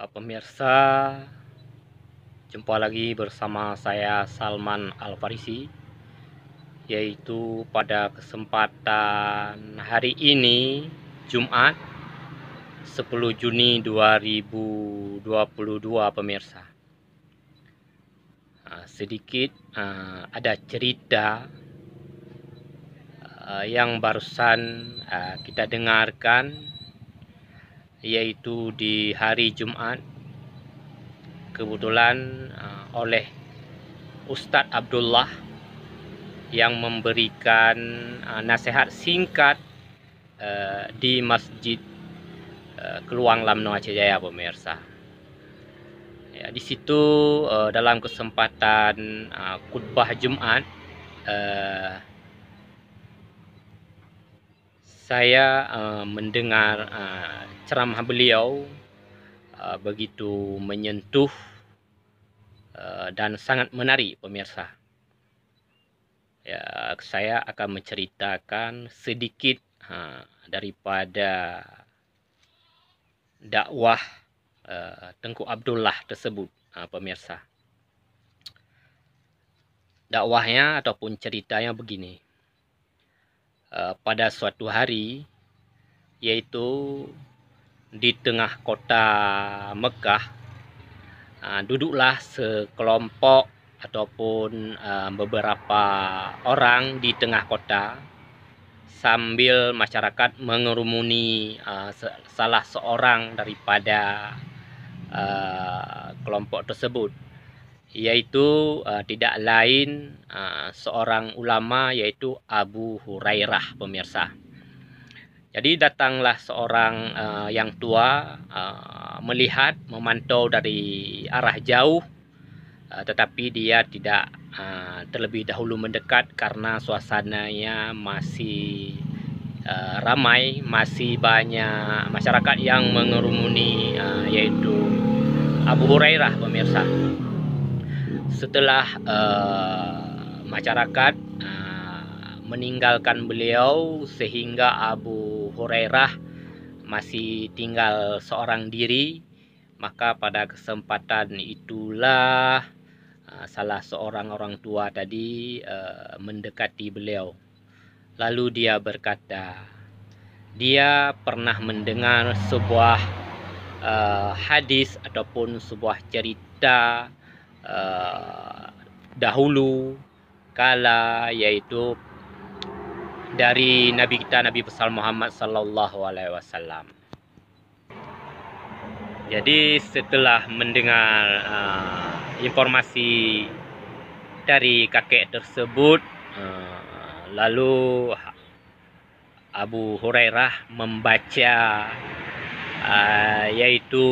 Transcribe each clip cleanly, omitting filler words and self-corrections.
Pemirsa, jumpa lagi bersama saya Salman Al-Farisi, yaitu pada kesempatan hari ini Jumat 10 Juni 2022 pemirsa. Sedikit ada cerita yang barusan kita dengarkan, yaitu di hari Jumat kebetulan oleh Ustadz Abdullah yang memberikan nasihat singkat di Masjid Keluang Lamno Aceh Jaya pemirsa. Ya, di situ dalam kesempatan khutbah Jumat saya mendengar ceramah beliau begitu menyentuh dan sangat menarik pemirsa. Ya, saya akan menceritakan sedikit daripada dakwah Tengku Abdullah tersebut pemirsa. Dakwahnya ataupun ceritanya begini. Pada suatu hari, yaitu di tengah kota Mekah, duduklah sekelompok ataupun beberapa orang di tengah kota sambil masyarakat mengerumuni salah seorang daripada kelompok tersebut, yaitu tidak lain seorang ulama, yaitu Abu Hurairah pemirsa. Jadi datanglah seorang yang tua melihat, memantau dari arah jauh, tetapi dia tidak terlebih dahulu mendekat karena suasananya masih ramai, masih banyak masyarakat yang mengerumuni yaitu Abu Hurairah pemirsa. Setelah masyarakat meninggalkan beliau sehingga Abu Hurairah masih tinggal seorang diri, maka pada kesempatan itulah salah seorang orang tua tadi mendekati beliau. Lalu dia berkata, dia pernah mendengar sebuah hadis ataupun sebuah cerita dahulu kala, yaitu dari Nabi kita, Nabi besar Muhammad Sallallahu Alaihi Wasallam. Jadi setelah mendengar informasi dari kakek tersebut, lalu Abu Hurairah membaca yaitu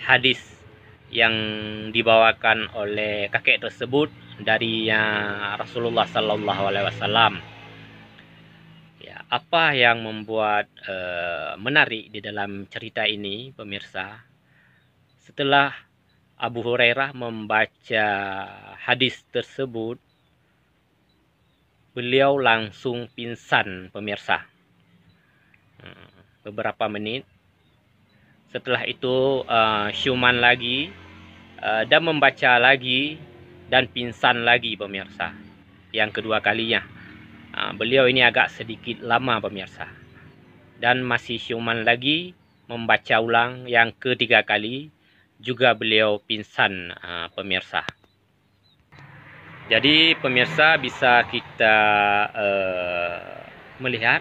hadis yang dibawakan oleh kakek tersebut dari Rasulullah Sallallahu Alaihi Wasallam. Ya, apa yang membuat menarik di dalam cerita ini pemirsa? Setelah Abu Hurairah membaca hadis tersebut, beliau langsung pingsan pemirsa. Beberapa menit setelah itu syuman lagi dan membaca lagi dan pingsan lagi pemirsa. Yang kedua kalinya beliau ini agak sedikit lama pemirsa, dan masih syuman lagi, membaca ulang yang ketiga kali juga beliau pingsan pemirsa. Jadi pemirsa bisa kita melihat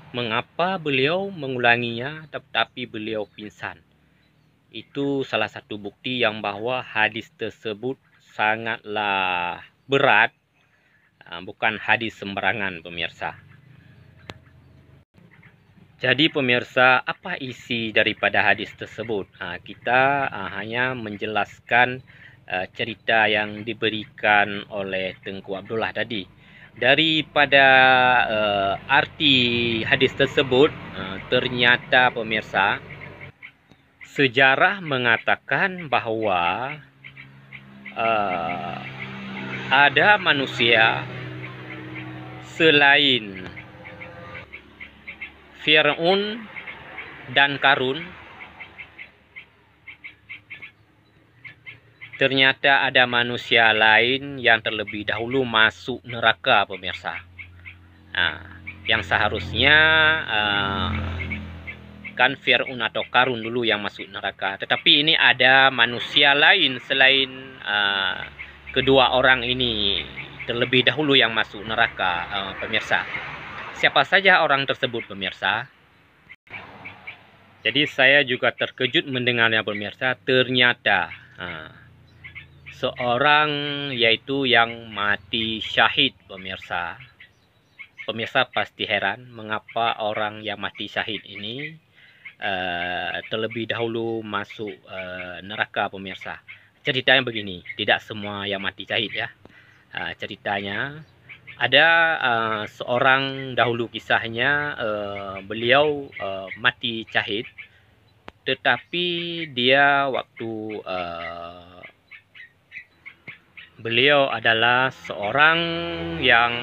mengapa beliau mengulanginya tetapi beliau pingsan. Itu salah satu bukti yang bahwa hadis tersebut sangatlah berat, bukan hadis sembarangan pemirsa. Jadi pemirsa, apa isi daripada hadis tersebut? Kita hanya menjelaskan cerita yang diberikan oleh Tengku Abdullah tadi. Daripada arti hadis tersebut, ternyata pemirsa, sejarah mengatakan bahwa ada manusia selain Fir'aun dan Karun ternyata ada manusia lain yang terlebih dahulu masuk neraka, pemirsa. Yang seharusnya kan Fir'aun atau Qarun dulu yang masuk neraka. Tetapi ini ada manusia lain selain kedua orang ini terlebih dahulu yang masuk neraka, pemirsa. Siapa saja orang tersebut, pemirsa? Jadi saya juga terkejut mendengarnya, pemirsa. Ternyata seorang yaitu yang mati syahid, pemirsa. Pemirsa pasti heran mengapa orang yang mati syahid ini terlebih dahulu masuk neraka, pemirsa. Ceritanya begini, tidak semua yang mati syahid ya. Ceritanya ada seorang dahulu kisahnya, beliau mati syahid, tetapi dia waktu beliau adalah seorang yang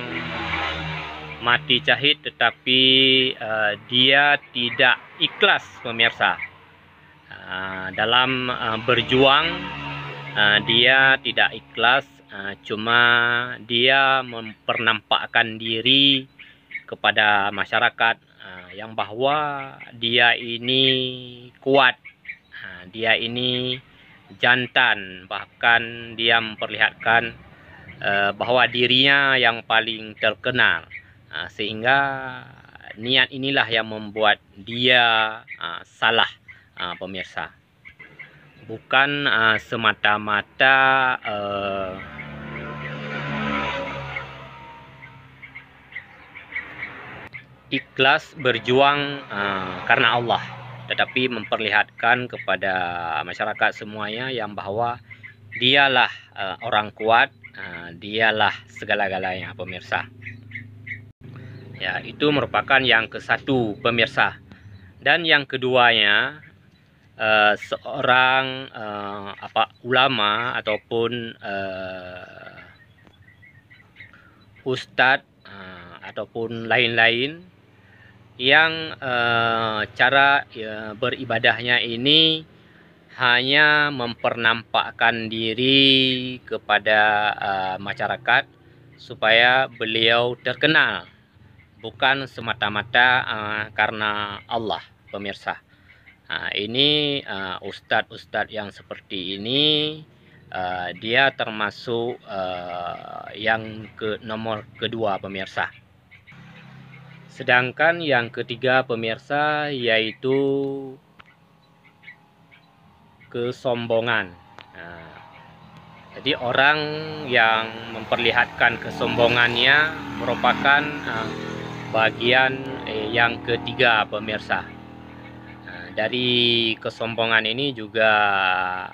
mati syahid, tetapi dia tidak ikhlas, pemirsa. Dalam berjuang dia tidak ikhlas, cuma dia mempernampakkan diri kepada masyarakat yang bahwa dia ini kuat, dia ini jantan, bahkan dia memperlihatkan bahwa dirinya yang paling terkenal, sehingga niat inilah yang membuat dia salah, pemirsa. Bukan semata-mata ikhlas berjuang karena Allah, tetapi memperlihatkan kepada masyarakat semuanya yang bahwa dialah orang kuat, dialah segala-galanya, pemirsa. Ya, itu merupakan yang ke-1, pemirsa. Dan yang keduanya, seorang ulama ataupun ustadz ataupun lain-lain yang cara beribadahnya ini hanya mempernampakkan diri kepada masyarakat supaya beliau terkenal, bukan semata-mata karena Allah, pemirsa. Ini ustadz-ustadz yang seperti ini dia termasuk yang nomor kedua, pemirsa. Sedangkan yang ketiga, pemirsa, yaitu kesombongan. Jadi orang yang memperlihatkan kesombongannya merupakan bagian yang ketiga, pemirsa. Dari kesombongan ini juga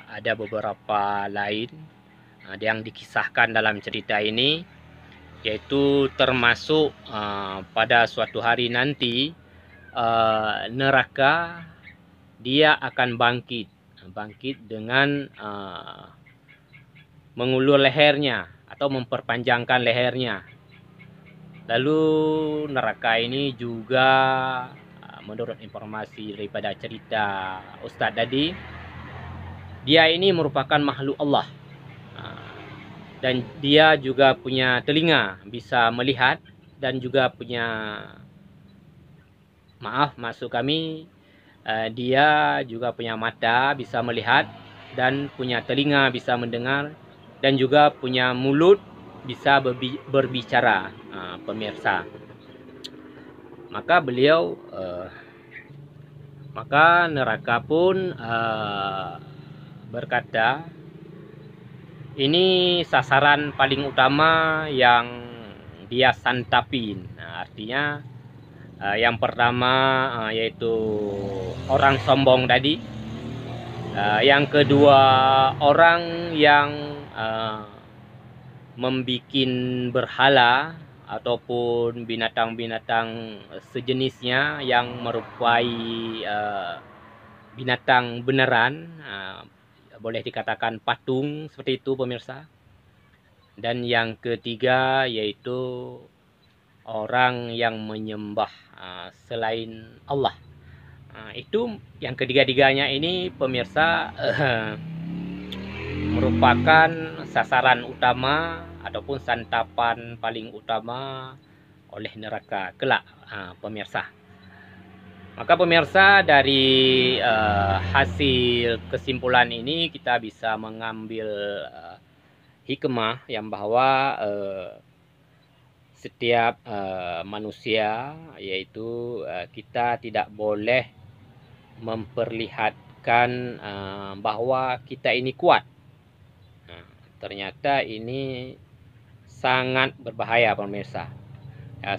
ada beberapa lain yang dikisahkan dalam cerita ini, yaitu termasuk pada suatu hari nanti neraka dia akan bangkit dengan mengulur lehernya atau memperpanjangkan lehernya. Lalu neraka ini juga menurut informasi daripada cerita Ustadz tadi, dia ini merupakan makhluk Allah, dan dia juga punya telinga bisa melihat, dan juga punya, maksud kami, dia juga punya mata bisa melihat, dan punya telinga bisa mendengar, dan juga punya mulut bisa berbicara, pemirsa. Maka beliau maka neraka pun berkata, ini sasaran paling utama yang dia santapin. Artinya yang pertama yaitu orang sombong tadi, yang kedua orang yang membikin berhala ataupun binatang-binatang sejenisnya yang merupai binatang beneran, boleh dikatakan patung seperti itu, pemirsa. Dan yang ketiga yaitu orang yang menyembah selain Allah. Itu yang ketiga-tiganya ini, pemirsa, merupakan sasaran utama ataupun santapan paling utama oleh neraka kelak, pemirsa. Maka pemirsa, dari hasil kesimpulan ini kita bisa mengambil hikmah yang bahwa setiap manusia, yaitu kita tidak boleh memperlihatkan bahwa kita ini kuat. Ternyata ini sangat berbahaya pemirsa.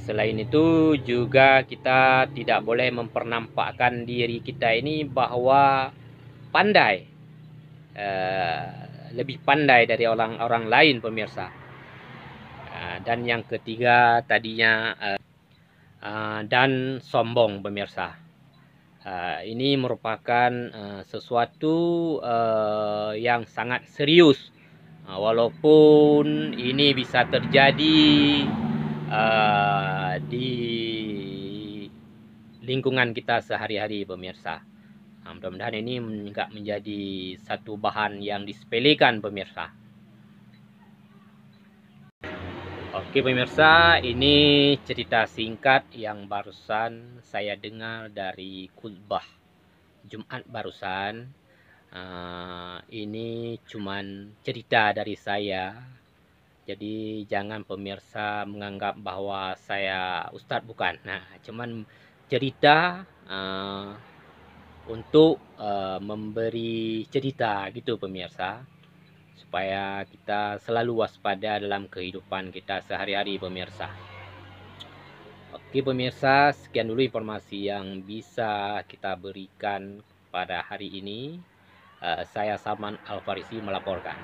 Selain itu juga kita tidak boleh mempernampakkan diri kita ini bahwa pandai, lebih pandai dari orang lain pemirsa. Dan yang ketiga tadinya dan sombong pemirsa. Ini merupakan sesuatu yang sangat serius, walaupun ini bisa terjadi di lingkungan kita sehari-hari pemirsa. Mudah-mudahan ini enggak menjadi satu bahan yang disepelekan pemirsa. Oke pemirsa, ini cerita singkat yang barusan saya dengar dari khutbah Jumat barusan. Ini cuman cerita dari saya. Jadi jangan pemirsa menganggap bahwa saya ustadz, bukan. Nah, cuman cerita untuk memberi cerita gitu pemirsa, supaya kita selalu waspada dalam kehidupan kita sehari-hari pemirsa. Oke pemirsa, sekian dulu informasi yang bisa kita berikan pada hari ini. Saya Salman Al Farisi melaporkan.